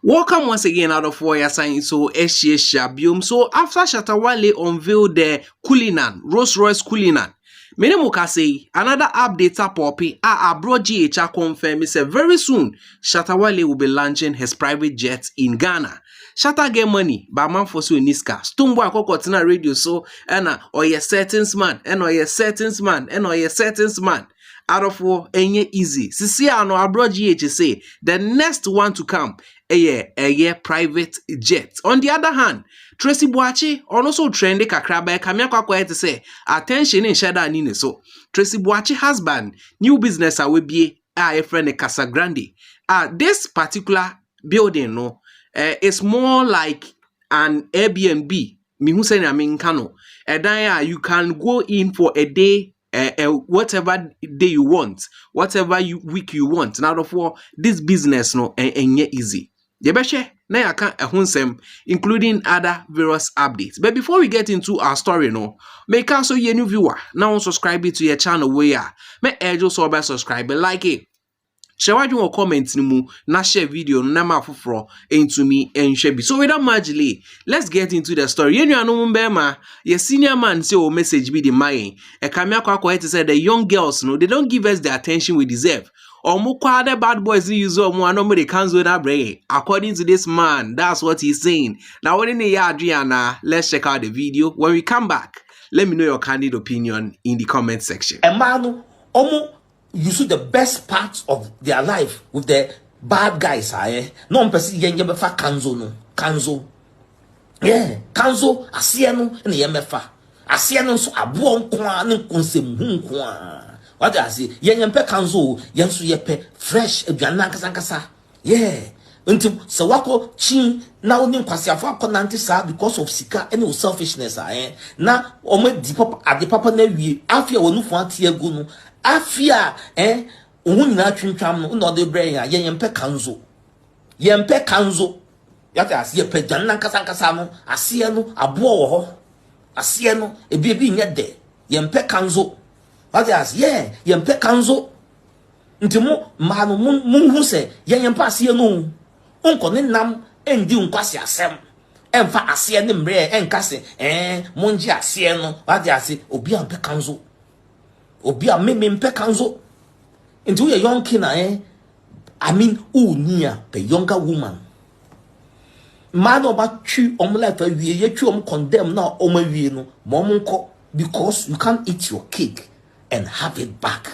Welcome once again out of 4 years sign so Shabium. So after Shatta Wale unveiled the Cullinan, Rolls-Royce Cullinan, many muka say another update popping Abro GHR confirm is very soon Shatta Wale will be launching his private jet in Ghana. Shatta get money, but man for so niska. Stumbo akokotina radio so or your settings man, and or your settings man, and or your settings man. Out of 4, enye easy. Sisi ano Abro GH say the next one to come a private jet. On the other hand, Tracey Boakye also trending kakraba kamia kwa to say attention in Shatta nine so. Tracey Boakye husband new business awe be a friend Casa Grande. This particular building no is more like an Airbnb. Me who say na kano. You can go in for a day. Whatever day you want, whatever week you want. Now therefore, this business no easy. Yebeshe na yaka ehonsem, including other various updates. But before we get into our story, no, make also ye new viewer now subscribe to your channel where me urge so by subscribe, like it. Share your comments na share video na ma fufro into me and share. So without much delay, let's get into the story. You know mbema, your senior man say o message be the my. E kamia kwa to say the young girls no, they don't give us the attention we deserve. Or more other bad boys use or more no they cancel that brain. According to this man, that's what he's saying. Now when in the Adriana, let's check out the video. When we come back, let me know your candid opinion in the comment section. Emmanuel, you see the best parts of their life with the bad guys, no person yenyebefa kanzo no kanzo, yeah kanzo asiano ne yemefa asiano so abo nko ne konsem nko. What I say yenyempe kanzo yenso yepe fresh aduana nkasa yeah until so wako chin na oni kwase afọ akonante sa because of sika any selfishness na omo di papa ade papa na wie afia wonu fu ate agu no afia ohun nyina twintwam no no de brain ya yempe kanzo yata asiye pedana nkasa no asiye no abo wo ho asiye no ebi nye de yempe kanzo what I say yeah yempe kanzo ntimo ma no mun hu se yempe asiye no onko ne nam endi nkwase asem emfa asiye ne mbre enkase monji asiye no what I say obi ampe kanzo obi a me mpe kanzo into a young kina I mean near the younger woman man about chu life ye chu condemn now we no momunko because you can't eat your cake and have it back.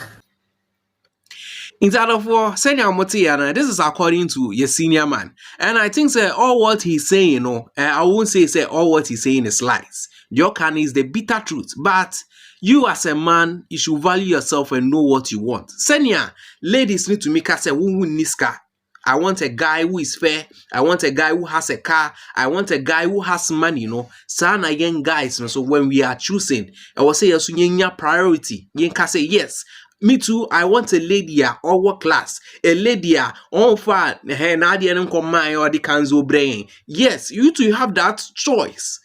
Instead of senior Motiana, this is according to your senior man. And I think all what he's saying, I won't say all what he's saying is lies. Your can is the bitter truth. But you as a man, you should value yourself and know what you want. Senior, ladies need to make us say, niska. I want a guy who is fair. I want a guy who has a car. I want a guy who has money, Sana young guys, so when we are choosing, I will say yes, priority. You can say yes. Me too, I want a lady or what class. A lady on far her nadia and come my or the kanzo brain. Yes, you too have that choice.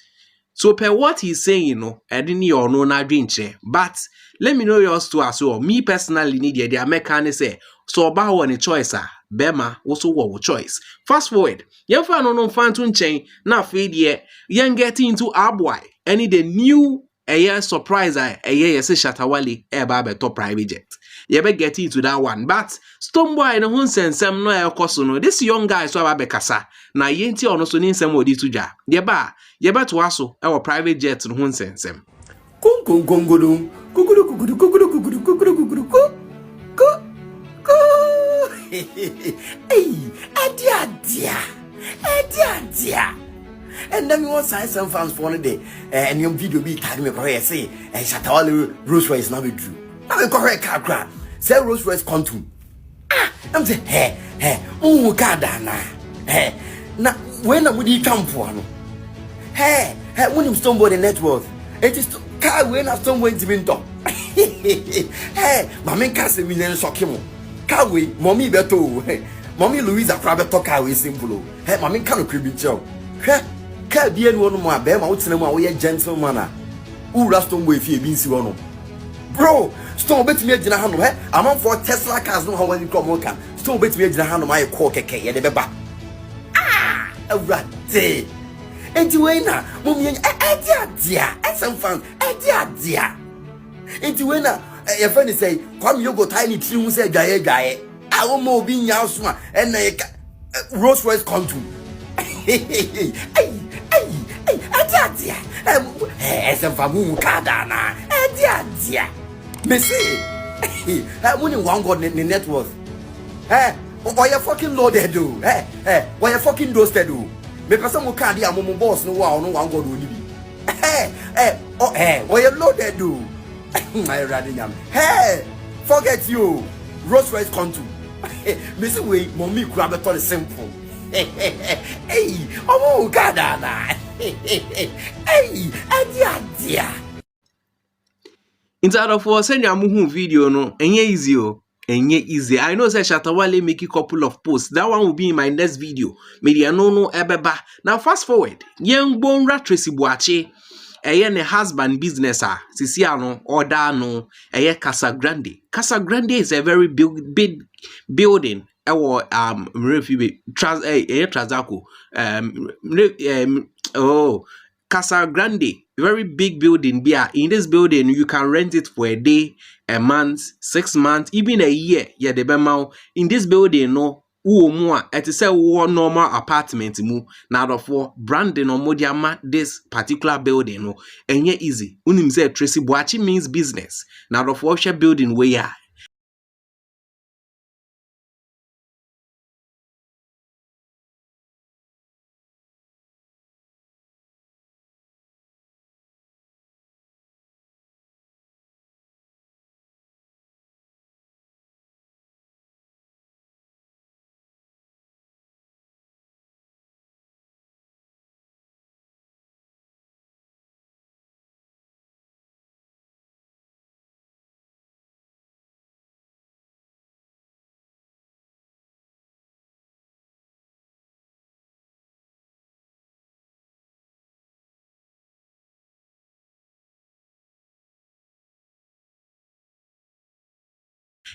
So per what he's saying, I didn't know no na drink. But let me know yours too as well. Me personally need the American say so about one choice Bema also what choice. Fast forward, young fan no fan to chain now fade ye young getting into Abro any the new a year surprise a year say Shatta Wale eba top private jet. You better get into that one. But Stoneboy no hun sensem no e koso no. This young guy so abekasa. Na yenti ono so ni nsem odi tuja. Ye ba to aso e wo private jet no hun sensem. Kungungungudu. Kugudu kugudu kugudu kugudu kugudu kugudu ku. Hey, adia. And then we want sign some fans for one day. And your video be tagging me correct say Shatta Wale Rolls-Royce now be true. Now we correct car. Say Rolls-Royce quantum. I'm say hey, kadana. Now when am we come for no? Hey, when you stumble the net worth. It is car when have someone to be top. Hey, my can't say we never shock him. Carway, mommy beto. Mommy Louisa private talk away simple. Hey, mommy can't crib job. Can't be anyone more. Bear my cinema, we a gentleman. Who last on way if you been see one. Bro, stone bet me in a hand. I'm on for Tesla cars, no how when you come on. Stone bet me in a hand of my core cake, the beba. awurade enti we na momye dia esem fan dia enti we na your friend say come you go tiny tree hu say dwaye a wo mo obi nya so a na ye Rolls Royce come to dia esem fan mu kada na dia me say money one god in net worth why you fucking loaded do why you fucking roasted do me person mo can dia mo boss no wa no one god oni bi why you loaded do my radinam forget you Rolls Royce come to me say we mommy kura beto the simple oh god na dia Inside of us, send your video no, easy. I know say Shatta Wale make a couple of posts. That one will be in my next video. Media no ebeba. Now fast forward. Young bone Tracey Boakye. Ne husband business sisi ano order no Casa Grande. Casa Grande is a very big building. Casa Grande, very big building. In this building, you can rent it for a day, a month, 6 months, even a year. Yeah, the bema in this building, no, it is a normal apartment. Now, for branding or modiama, this particular building, no, and yeah, easy. Unim say Tracey Boakye means business. Now, for share building where ya.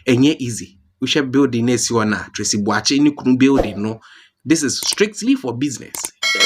Enye easy. We shall building this one Tracey Boakye ni kunu building no. This is strictly for business.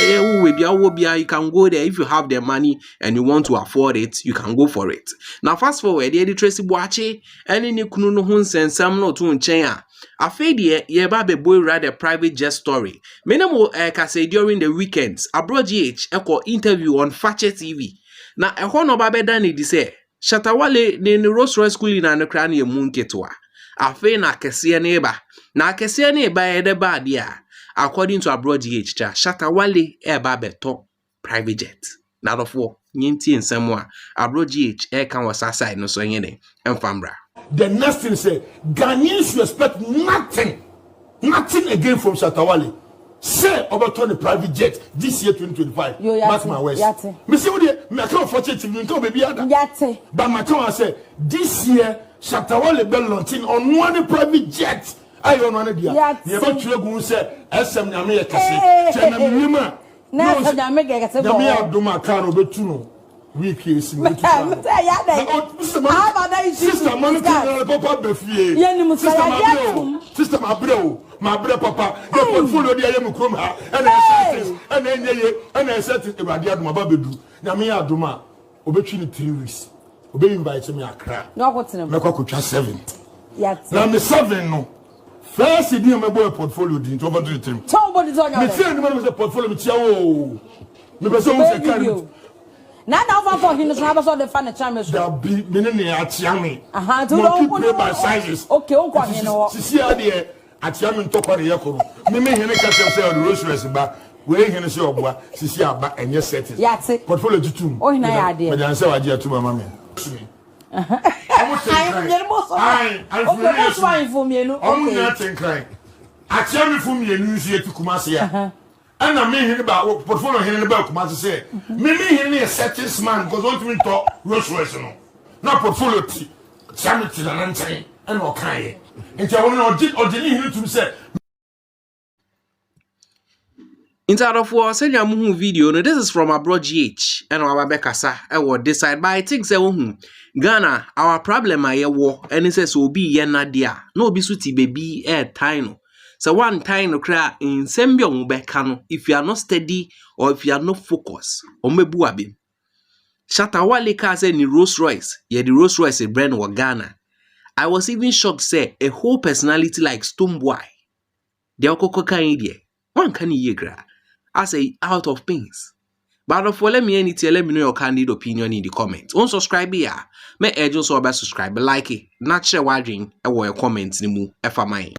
You can go there if you have the money and you want to afford it. You can go for it. Now fast forward, the Tracey Boakye any ni kunu no hun sensam no to nchen a. Afedi ye ba be boy read a private jet story. Menemo say during the weekends, Abro eko interview on Fache TV. Na eho no ba be dan ni say Shatta Wale ni Rolls Royce Cullinan na kra na emu nketwa. Afe na kese ne ba. Na kese ne ba e de ba dia. According to Abro Shatta Wale e ba beto private jet. Na dofo nyenti ensem a Abro e kan wasa side no so nyene emfambra. The next thing say Ghanaians should expect nothing again from Shatta Wale. Say overturn the private jet this year 2025. Mark my words. Me say what me account for church me come baby ada. But my account say this year Shatta Wale be launching on one private jet. I don't know dia. You ever try go say SM na me kase. Che na me ma. Na so na me kase. Na me adoma kan obetu no. Week is me to say ya dey. Sister man papa be fie. Sister Abro. My brother papa, the portfolio de ayem krom ha, and then set it about the aduma babedu. Na me aduma, obetwi ni 3 weeks. Obe invite me Accra. No what na. Me kwa 7. Yes. Na me 7 no. First di me boy portfolio di over to the team. Somebody is on your. Me say ni me portfolio me tia o. Me be so mo se kan. Na over for him so so the fan champions. Da bi me ne atia me. Aha, to do by sizes. Okay, on kwa him no. Sisi ade atiame ntokwa ne yakoro me hene ka say Rolls Royce ba we hene say oboa sisi aba enye settings portfolio tutum o hina ya ade me dan say waje atuma mama ai na tenkran atiame fu mienu nsu etikuma se ya ana me hene ba portfolio hene ba kuma se say me hene settings man because want me to Rolls Royce no na portfolio ti chamiti na ntan ana o kan ye. Inside of us, send your video. No, this is from Abro and our Bekasa. I will decide, but I think say Ghana, our problem I war, and it says will be yena dia. No be suti baby tino. So one time no cry in sembia mubekano if you are not steady or if you are not focused. Omebu abim. Shatta Wale ka say ni Rolls Royce. Yeah, the Rolls Royce a brand wa Ghana. I was even shocked say a whole personality like Stoneboy. The okoko kan idea. One can ye gra. I say out of pains. But for let me let me know your candid opinion in the comments. Unsubscribe here. Me edge also subscribe, like it. Not share what drink. I will your comments ni mu. Efa mine.